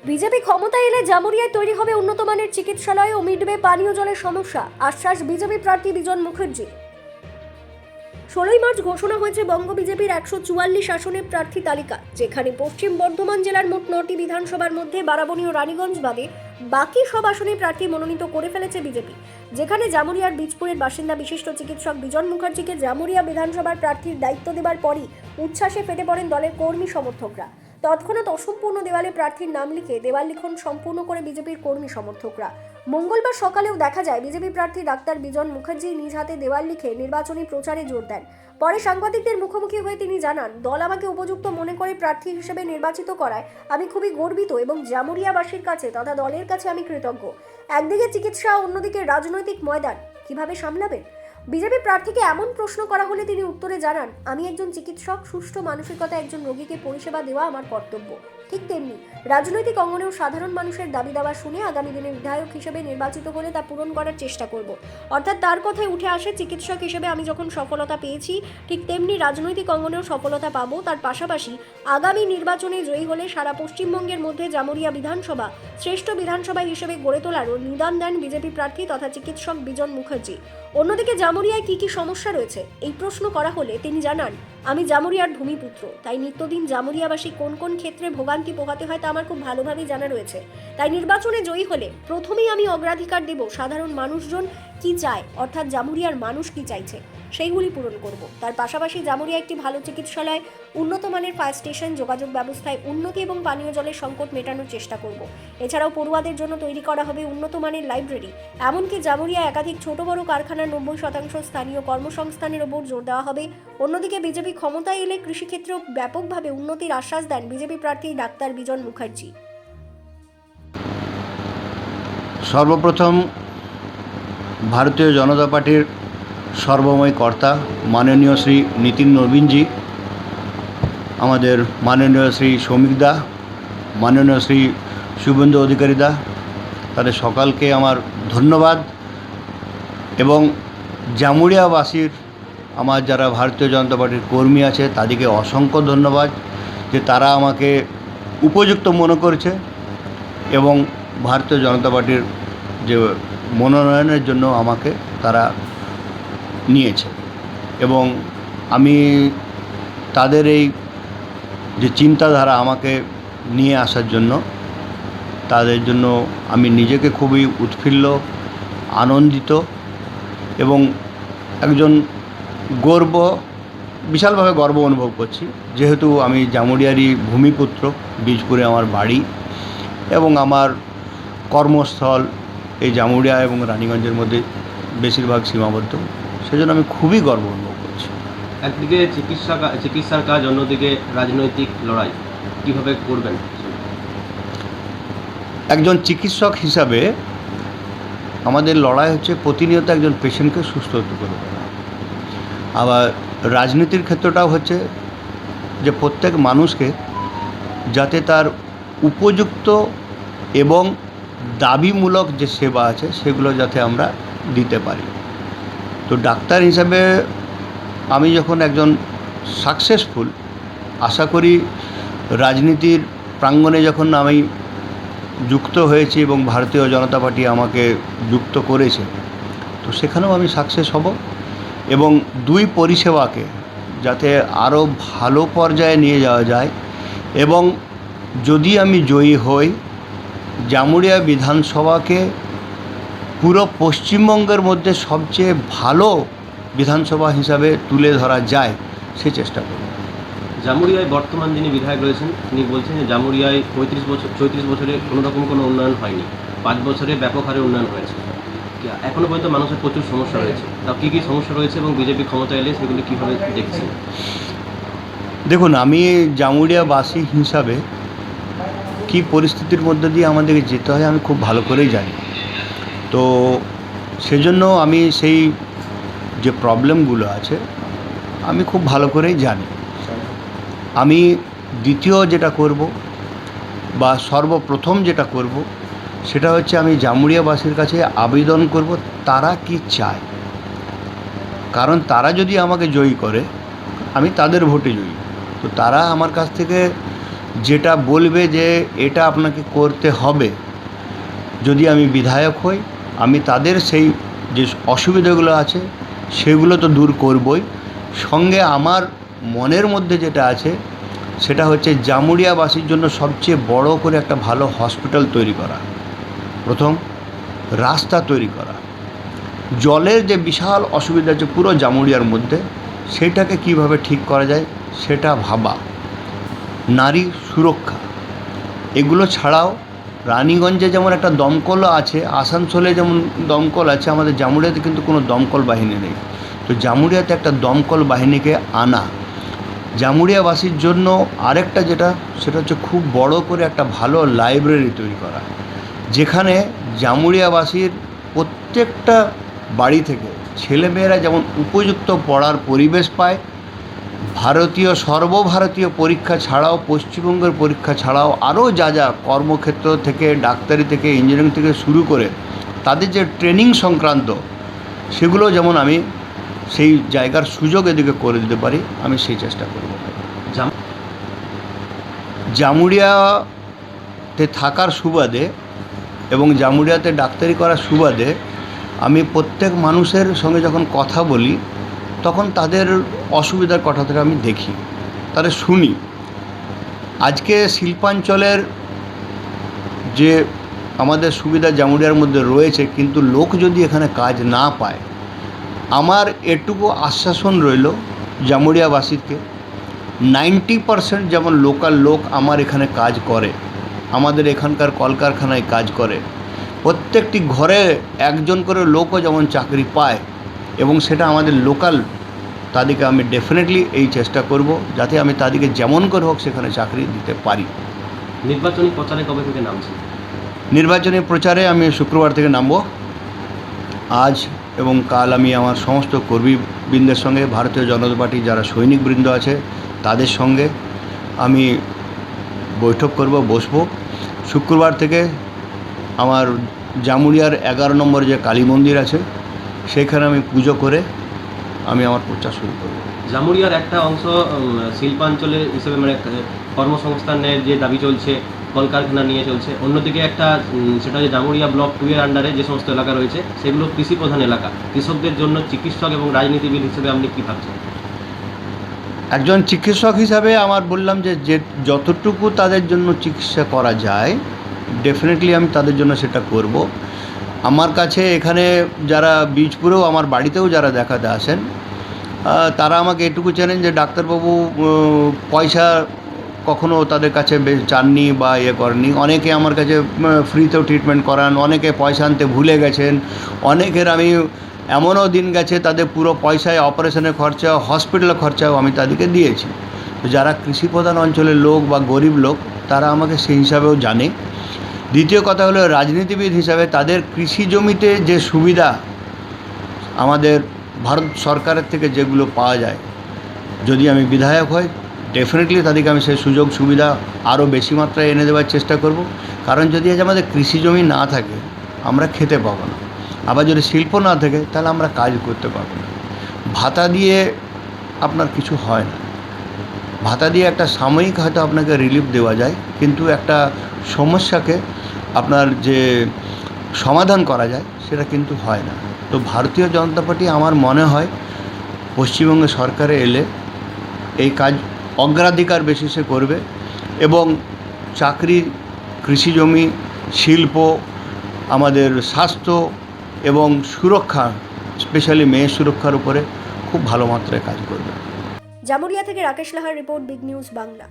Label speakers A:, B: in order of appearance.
A: BJP ক্ষমতায় এলে জামুরিয়ায় তৈরি হবে উন্নত মানের চিকিৎসালয় ও মিটবে পানীয় জলের সমস্যা, আশ্বাস বিজেপি প্রার্থী বিজন মুখার্জি। 16ই মার্চ ঘোষণা হয়েছে বঙ্গ বিজেপির 144 আসনের প্রার্থী তালিকা, যেখানে পশ্চিম বর্ধমান জেলার মোট 9টি বিধানসভার মধ্যে বারাবণী ও রানীগঞ্জ বাদে বাকি সব আসনে প্রার্থী মনোনীত করে ফেলেছে বিজেপি। যেখানে জামুরিয়ার বীজপুরের বাসিন্দা বিশিষ্ট চিকিৎসক বিজন মুখার্জিকে জামুরিয়া বিধানসভার প্রার্থীর দায়িত্ব দেবার পরই উচ্ছ্বাসে ফেটে পড়েন দলের কর্মী সমর্থকরা। তৎক্ষণাৎ অসম্পূর্ণ দেওয়ালে প্রার্থীর নাম লিখে দেওয়াল লিখন সম্পূর্ণ করে বিজেপির কর্মী সমর্থকরা। মঙ্গলবার সকালেও দেখা যায় বিজেপি প্রার্থী ডাক্তার বিজন মুখার্জি নিজ হাতে দেওয়াল লিখে নির্বাচনী প্রচারে জোর দেন। পরে সাংবাদিকদের মুখোমুখি হয়ে তিনি জানান, দল আমাকে উপযুক্ত মনে করে প্রার্থী হিসেবে নির্বাচিত করায় আমি খুবই গর্বিত এবং জামুরিয়াবাসীর কাছে তথা দলের কাছে আমি কৃতজ্ঞ। একদিকে চিকিৎসা, অন্যদিকে রাজনৈতিক ময়দান কিভাবে সামলাবেন? বিজেপি প্রার্থীকে এমন প্রশ্ন করা হলে তিনি উত্তরে জানান, আমি একজন চিকিৎসক, সুষ্ঠু মানসিকতা একজন রোগীকে পরিষেবা দেওয়া আমার কর্তব্য। ঠিক তেমনি রাজনৈতিক অঙ্গনেও সাধারণ মানুষের দাবি দাওয়া শুনে আগামী দিনে বিধায়ক হিসেবে নির্বাচিত হলে তা পূরণ করার চেষ্টা করব। অর্থাৎ তার কথায় উঠে আসে, চিকিৎসক হিসেবে আমি যখন সফলতা পেয়েছি, ঠিক তেমনি রাজনৈতিক অঙ্গনেও সফলতা পাবো। তার পাশাপাশি আগামী নির্বাচনে জয়ী হলে সারা পশ্চিমবঙ্গের মধ্যে জামুরিয়া বিধানসভা শ্রেষ্ঠ বিধানসভা হিসেবে গড়ে তোলারও নিদান দেন বিজেপি প্রার্থী তথা চিকিৎসক বিজন মুখার্জি। অন্যদিকে জামুরিয়ায় কি সমস্যা রয়েছে এই প্রশ্ন করা হলে তিনি জানান, আমি জামুরিয়ার ভূমিপুত্র, তাই নিত্যদিন জামুরিয়াবাসী কোন কোন ক্ষেত্রে ভোগান্তি পোহাতে হয় তা আমার খুব ভালোভাবেই জানা রয়েছে। তাই নির্বাচনে জয়ী হলে প্রথমেই আমি অগ্রাধিকার দেব সাধারণ মানুষজন কি চায়, অর্থাৎ জামুরিয়ার মানুষ কি চাইছে সেইগুলি পূরণ করব। তার পাশাপাশি জামুরিয়া একটি ভালো চিকিৎসালয়, উন্নত মানের ফায়ার স্টেশন, যোগাযোগ ব্যবস্থায় উন্নতি এবং পানীয় জলের সংকট মেটানোর চেষ্টা করব। এছাড়াও পড়ুয়াদের জন্য তৈরি করা হবে উন্নত মানের লাইব্রেরি। এমনকি জামুরিয়া একাধিক ছোট বড় কারখানার 90% স্থানীয় কর্মসংস্থানের ওপর জোর দেওয়া হবে। অন্যদিকে বিজেপি ক্ষমতায় এলে কৃষিক্ষেত্রেও ব্যাপকভাবে উন্নতির আশ্বাস দেন বিজেপি প্রার্থী ডাক্তার বিজন মুখার্জি।
B: সর্বপ্রথম ভারতীয় জনতা পার্টির সর্বময় কর্তা মাননীয় শ্রী নীতিন নবীনজি, আমাদের মাননীয় শ্রী শ্রমিকদা, মাননীয় শ্রী শুভেন্দু অধিকারীদা, তাদের সকালকে আমার ধন্যবাদ। এবং জামুরিয়াবাসীর আমার যারা ভারতীয় জনতা পার্টির কর্মী আছে তাদেরকে অসংখ্য ধন্যবাদ যে তারা আমাকে উপযুক্ত মনে করেছে এবং ভারতীয় জনতা পার্টির যে মনোনয়নের জন্য আমাকে তারা নিয়েছে। এবং আমি তাদের এই যে চিন্তাধারা আমাকে নিয়ে আসার জন্য, তাদের জন্য আমি নিজেকে খুবই উৎফুল্ল, আনন্দিত এবং একজন বিশালভাবে গর্ব অনুভব করছি, যেহেতু আমি জামুরিয়ারই ভূমিপুত্র, বীজপুরে আমার বাড়ি এবং আমার কর্মস্থল এই জামুরিয়া এবং রানীগঞ্জের মধ্যে বেশিরভাগ সীমাবদ্ধ। সেজন্য আমি খুবই গর্ব অনুভব করছি।
C: একদিকে চিকিৎসার কাজ, অন্যদিকে রাজনৈতিক লড়াই কিভাবে করবেন?
B: একজন চিকিৎসক হিসাবে আমাদের লড়াই হচ্ছে প্রতিনিয়ত একজন পেশেন্টকে সুস্থ করে তোলা। আবার রাজনীতির ক্ষেত্রটাও হচ্ছে যে প্রত্যেক মানুষকে যাতে তার উপযুক্ত এবং দাবিমূলক যে সেবা আছে সেগুলো যাতে আমরা দিতে পারি। তো ডাক্তার হিসাবে আমি যখন একজন সাকসেসফুল, আশা করি রাজনীতির প্রাঙ্গণে যখন আমি যুক্ত হয়েছি এবং ভারতীয় জনতা পার্টি আমাকে যুক্ত করেছে, তো সেখানেও আমি সাকসেস হব এবং দুই পরিষেবাকে যাতে আরও ভালো পর্যায়ে নিয়ে যাওয়া যায়। এবং যদি আমি জয়ী হই, জামুরিয়া বিধানসভাকে পুরো পশ্চিমবঙ্গের মধ্যে সবচেয়ে ভালো বিধানসভা হিসাবে তুলে ধরা যায় সে চেষ্টা করব।
C: জামুরিয়ায় বর্তমান যিনি বিধায়ক রয়েছেন তিনি বলছেন যে জামুরিয়ায় 34 বছরে কোনো উন্নয়ন হয়নি, 5 বছরে ব্যাপক হারে উন্নয়ন হয়েছে। এখনও পর্যন্ত মানুষের প্রচুর সমস্যা রয়েছে, তাও কী সমস্যা রয়েছে এবং বিজেপি ক্ষমতা এলে সেগুলো কীভাবে দেখছেন?
B: দেখুন, আমি জামুরিয়াবাসী হিসাবে কী পরিস্থিতির মধ্যে দিয়ে আমাদেরকে যেতে হয় আমি খুব ভালো করেই জানি। তো সেজন্য আমি সেই যে প্রবলেমগুলো আছে আমি খুব ভালো করেই জানি। আমি দ্বিতীয় যেটা করব বা সর্বপ্রথম যেটা করব সেটা হচ্ছে আমি জামুরিয়াবাসীর কাছে আবেদন করব তারা কি চায়। কারণ তারা যদি আমাকে জয়ী করে, আমি তাদের ভোটে জয়ী, তো তারা আমার কাছ থেকে যেটা বলবে যে এটা আপনাকে করতে হবে। যদি আমি বিধায়ক হই, আমি তাদের সেই যে অসুবিধাগুলো আছে সেগুলো তো দূর করবই, সঙ্গে আমার মনের মধ্যে যেটা আছে সেটা হচ্ছে জামুরিয়াবাসীর জন্য সবচেয়ে বড় করে একটা ভালো হসপিটাল তৈরি করা, প্রথম রাস্তা তৈরি করা, জলের যে বিশাল অসুবিধা আছে পুরো জামুরিয়ার মধ্যে সেটাকে কিভাবে ঠিক করা যায় সেটা ভাবা, নারী সুরক্ষা, এগুলো ছাড়াও রানীগঞ্জে যেমন একটা দমকল আছে, আসানসোলে যেমন দমকল আছে, আমাদের জামুরিয়াতে কিন্তু কোনো দমকল বাহিনী নেই। তো জামুরিয়াতে একটা দমকল বাহিনীকে আনা, জামুরিয়াবাসীর জন্য আরেকটা যেটা সেটা হচ্ছে খুব বড় করে একটা ভালো লাইব্রেরি তৈরি করা, যেখানে জামুরিয়াবাসীর প্রত্যেকটা বাড়ি থেকে ছেলেমেয়েরা যেমন উপযুক্ত পড়ার পরিবেশ পায়, ভারতীয় সর্বভারতীয় পরীক্ষা ছাড়াও, পশ্চিমবঙ্গের পরীক্ষা ছাড়াও আরও যা যা কর্মক্ষেত্র থেকে, ডাক্তারি থেকে, ইঞ্জিনিয়ারিং থেকে শুরু করে তাদের যে ট্রেনিং সংক্রান্ত সেগুলো যেমন আমি সেই জায়গার সুযোগ এদিকে করে দিতে পারি, আমি সেই চেষ্টা করব। জামুরিয়াতে থাকার সুবাদে এবং জামুরিয়াতে ডাক্তারি করার সুবাদে আমি প্রত্যেক মানুষের সঙ্গে যখন কথা বলি তখন তাদের অসুবিধার কথাটা আমি দেখি, তাদের শুনি। আজকে শিল্পাঞ্চলের যে আমাদের সুবিধা জামুরিয়ার মধ্যে রয়েছে, কিন্তু লোক যদি এখানে কাজ না পায়, আমার এটুকু আশ্বাসন রইল জামুরিয়াবাসীকে, 90% যেমন লোকাল লোক আমার এখানে কাজ করে, আমাদের এখানকার কলকারখানায় কাজ করে, প্রত্যেকটি ঘরে একজন করে লোকও যেমন চাকরি পায়, এবং সেটা আমাদের লোকাল, তাদেরকে আমি ডেফিনেটলি এই চেষ্টা করব যাতে আমি তাদেরকে যেমন করে হোক সেখানে চাকরি দিতে পারি।
C: নির্বাচনী প্রচারে কবে থেকে নামছে?
B: নির্বাচনী প্রচারে আমি শুক্রবার থেকে নামব। আজ এবং কাল আমি আমার সমস্ত কর্মীবৃন্দের সঙ্গে, ভারতীয় জনতা পার্টির যারা সৈনিকবৃন্দ আছে তাদের সঙ্গে আমি বৈঠক করব, বসবো। শুক্রবার থেকে আমার জামুরিয়ার 11 নম্বর যে কালী মন্দির আছে সেখানে আমি পুজো করে আমি আমার প্রচার শুরু করব।
C: জামুরিয়ার একটা অংশ শিল্পাঞ্চলে হিসেবে মানে কর্মসংস্থানের যে দাবি চলছে, কলকারখানা নিয়ে চলছে, অন্যদিকে একটা সেটা হচ্ছে জামুরিয়া ব্লক 2 এর আন্ডারে যে সমস্ত এলাকা রয়েছে সেগুলো কৃষি প্রধান এলাকা। কৃষকদের জন্য চিকিৎসক এবং রাজনীতিবিদ হিসেবে আপনি কী ভাবছেন?
B: একজন চিকিৎসক হিসাবে আমার বললাম যে যতটুকু তাদের জন্য চিকিৎসা করা যায় ডেফিনেটলি আমি তাদের জন্য সেটা করব। আমার কাছে এখানে যারা বীজপুরেও আমার বাড়িতেও যারা দেখাতে আসেন তারা আমাকে এটুকু চেনেন যে ডাক্তারবাবু পয়সা কখনো তাদের কাছে চাননি বা ইয়ে করেননি। অনেকে আমার কাছে ফ্রিতেও ট্রিটমেন্ট করান, অনেকে পয়সা আনতে ভুলে গেছেন, অনেকের আমি এমনও দিন গেছে তাদের পুরো পয়সায় অপারেশনের খরচা, হসপিটালের খরচাও আমি তাদেরকে দিয়েছি। তো যারা কৃষিপ্রধান অঞ্চলের লোক বা গরিব লোক তারা আমাকে সেই হিসাবেও জানে। দ্বিতীয় কথা হলো রাজনীতিবিদ হিসাবে তাদের কৃষি জমিতে যে সুবিধা আমাদের ভারত সরকারের থেকে যেগুলো পাওয়া যায়, যদি আমি বিধায়ক হই ডেফিনেটলি তাদেরকে আমি সেই সুযোগ সুবিধা আরও বেশি মাত্রায় এনে দেওয়ার চেষ্টা করব। কারণ যদি আজ আমাদের কৃষি জমি না থাকে আমরা খেতে পাবো না, আবার যদি শিল্প না থাকে তাহলে আমরা কাজ করতে পারবো না। ভাতা দিয়ে আপনার কিছু হয় না, ভাতা দিয়ে একটা সাময়িক হয়তো আপনাকে রিলিফ দেওয়া যায়, কিন্তু একটা সমস্যাকে আপনার যে সমাধান করা যায় সেটা কিন্তু হয় না। তো ভারতীয় জনতা পার্টি আমার মনে হয় পশ্চিমবঙ্গ সরকারে এলে এই কাজ অগ্রাধিকার বেসিসে করবে এবং চাকরি, কৃষিজমি, শিল্প, আমাদের স্বাস্থ্য এবং সুরক্ষা, স্পেশালি মেয়ের সুরক্ষার উপরে খুব ভালো মাত্রায় কাজ করবে।
A: জামুরিয়া থেকে Rakesh Lahar report, big news Bangla.